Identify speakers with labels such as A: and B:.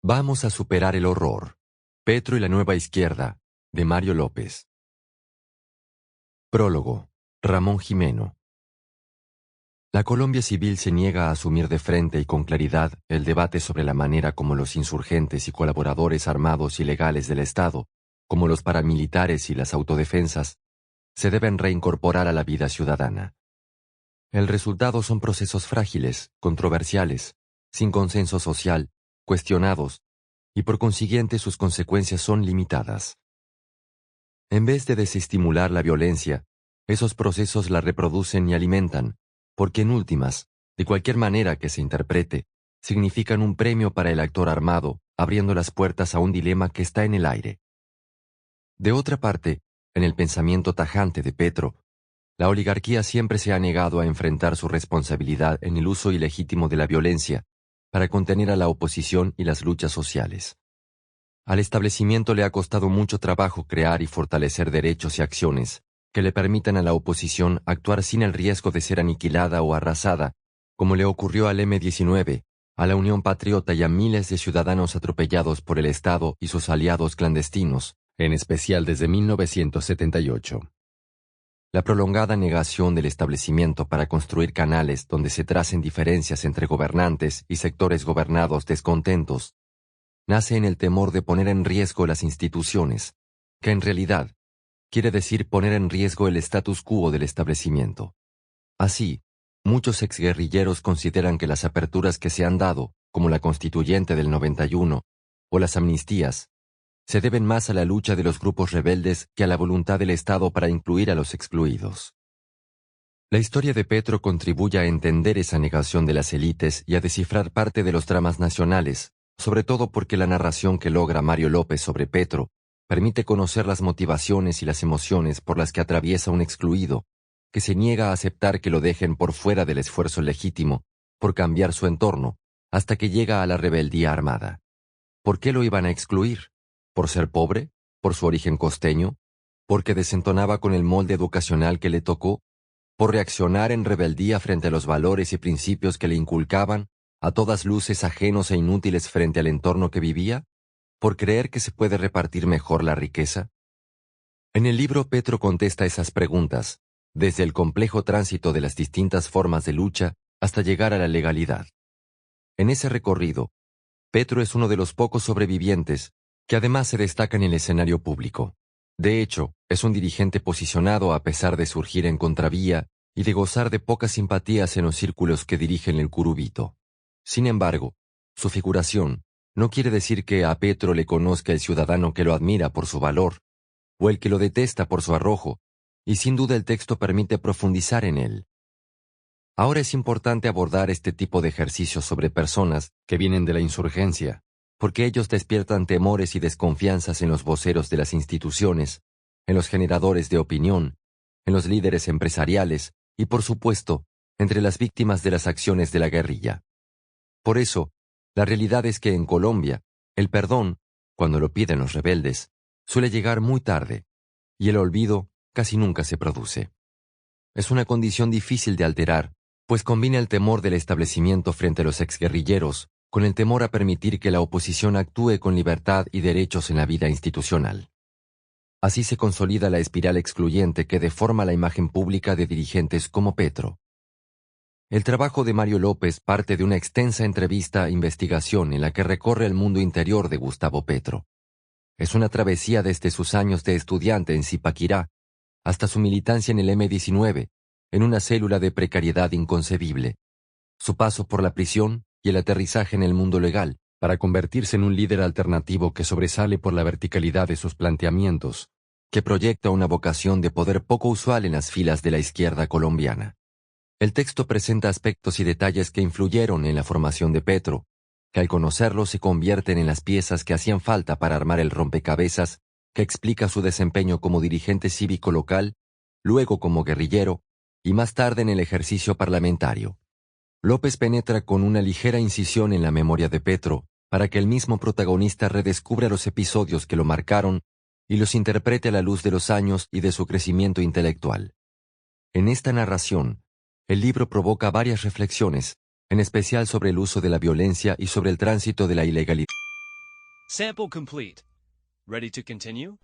A: Vamos a superar el horror. Petro y la nueva izquierda, de Mario López. Prólogo. Ramón Jimeno. La Colombia civil se niega a asumir de frente y con claridad el debate sobre la manera como los insurgentes y colaboradores armados y legales del Estado, como los paramilitares y las autodefensas, se deben reincorporar a la vida ciudadana. El resultado son procesos frágiles, controversiales, sin consenso social, cuestionados, y por consiguiente sus consecuencias son limitadas. En vez de desestimular la violencia, esos procesos la reproducen y alimentan, porque en últimas, de cualquier manera que se interprete, significan un premio para el actor armado, abriendo las puertas a un dilema que está en el aire. De otra parte, en el pensamiento tajante de Petro, la oligarquía siempre se ha negado a enfrentar su responsabilidad en el uso ilegítimo de la violencia para contener a la oposición y las luchas sociales. Al establecimiento le ha costado mucho trabajo crear y fortalecer derechos y acciones que le permitan a la oposición actuar sin el riesgo de ser aniquilada o arrasada, como le ocurrió al M-19, a la Unión Patriota y a miles de ciudadanos atropellados por el Estado y sus aliados clandestinos, en especial desde 1978. La prolongada negación del establecimiento para construir canales donde se tracen diferencias entre gobernantes y sectores gobernados descontentos nace en el temor de poner en riesgo las instituciones, que en realidad quiere decir poner en riesgo el status quo del establecimiento. Así, muchos exguerrilleros consideran que las aperturas que se han dado, como la Constituyente del 91 o las amnistías, se deben más a la lucha de los grupos rebeldes que a la voluntad del Estado para incluir a los excluidos. La historia de Petro contribuye a entender esa negación de las élites y a descifrar parte de los dramas nacionales, sobre todo porque la narración que logra Mario López sobre Petro permite conocer las motivaciones y las emociones por las que atraviesa un excluido, que se niega a aceptar que lo dejen por fuera del esfuerzo legítimo por cambiar su entorno, hasta que llega a la rebeldía armada. ¿Por qué lo iban a excluir? ¿Por ser pobre? ¿Por su origen costeño? ¿Porque desentonaba con el molde educacional que le tocó? ¿Por reaccionar en rebeldía frente a los valores y principios que le inculcaban, a todas luces ajenos e inútiles frente al entorno que vivía? ¿Por creer que se puede repartir mejor la riqueza? En el libro Petro contesta esas preguntas, desde el complejo tránsito de las distintas formas de lucha hasta llegar a la legalidad. En ese recorrido, Petro es uno de los pocos sobrevivientes que además se destaca en el escenario público. De hecho, es un dirigente posicionado a pesar de surgir en contravía y de gozar de pocas simpatías en los círculos que dirigen el Curubito. Sin embargo, su figuración no quiere decir que a Petro le conozca el ciudadano que lo admira por su valor, o el que lo detesta por su arrojo, y sin duda el texto permite profundizar en él. Ahora es importante abordar este tipo de ejercicios sobre personas que vienen de la insurgencia, porque ellos despiertan temores y desconfianzas en los voceros de las instituciones, en los generadores de opinión, en los líderes empresariales y, por supuesto, entre las víctimas de las acciones de la guerrilla. Por eso, la realidad es que en Colombia, el perdón, cuando lo piden los rebeldes, suele llegar muy tarde, y el olvido casi nunca se produce. Es una condición difícil de alterar, pues combina el temor del establecimiento frente a los exguerrilleros con el temor a permitir que la oposición actúe con libertad y derechos en la vida institucional. Así se consolida la espiral excluyente que deforma la imagen pública de dirigentes como Petro. El trabajo de Mario López parte de una extensa entrevista-investigación en la que recorre el mundo interior de Gustavo Petro. Es una travesía desde sus años de estudiante en Zipaquirá hasta su militancia en el M-19, en una célula de precariedad inconcebible, su paso por la prisión y el aterrizaje en el mundo legal, para convertirse en un líder alternativo que sobresale por la verticalidad de sus planteamientos, que proyecta una vocación de poder poco usual en las filas de la izquierda colombiana. El texto presenta aspectos y detalles que influyeron en la formación de Petro, que al conocerlos se convierten en las piezas que hacían falta para armar el rompecabezas que explica su desempeño como dirigente cívico local, luego como guerrillero y más tarde en el ejercicio parlamentario. López penetra con una ligera incisión en la memoria de Petro para que el mismo protagonista redescubra los episodios que lo marcaron y los interprete a la luz de los años y de su crecimiento intelectual. En esta narración, el libro provoca varias reflexiones, en especial sobre el uso de la violencia y sobre el tránsito de la ilegalidad.
B: Sample complete. Ready to continue?